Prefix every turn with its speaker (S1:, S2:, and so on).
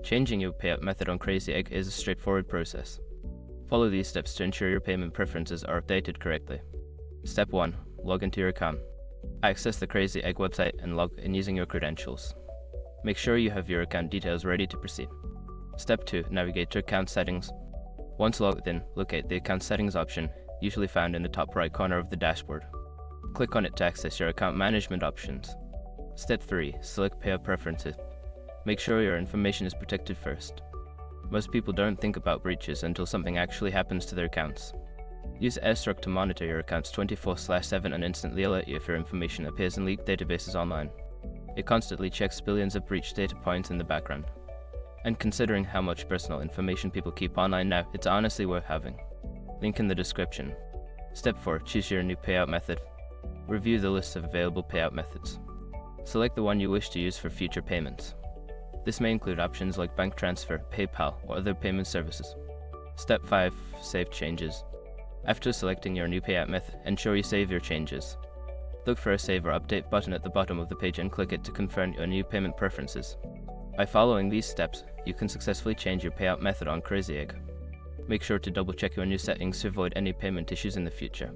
S1: Changing your payout method on Crazy Egg is a straightforward process. Follow these steps to ensure your payment preferences are updated correctly. Step 1. Log into your account. Access the Crazy Egg website and log in using your credentials. Make sure you have your account details ready to proceed. Step 2. Navigate to account settings. Once logged in, locate the account settings option, usually found in the top right corner of the dashboard. Click on it to access your account management options. Step 3. Select payout preferences. Make sure your information is protected first. Most people don't think about breaches until something actually happens to their accounts. Use AirStruck to monitor your accounts 24/7 and instantly alert you if your information appears in leaked databases online. It constantly checks billions of breach data points in the background. And considering how much personal information people keep online now, it's honestly worth having. Link in the description. Step 4. Choose your new payout method. Review the list of available payout methods. Select the one you wish to use for future payments. This may include options like bank transfer, PayPal, or other payment services. Step 5. Save changes. After selecting your new payout method, ensure you save your changes. Look for a Save or Update button at the bottom of the page and click it to confirm your new payment preferences. By following these steps, you can successfully change your payout method on Crazy Egg. Make sure to double check your new settings to avoid any payment issues in the future.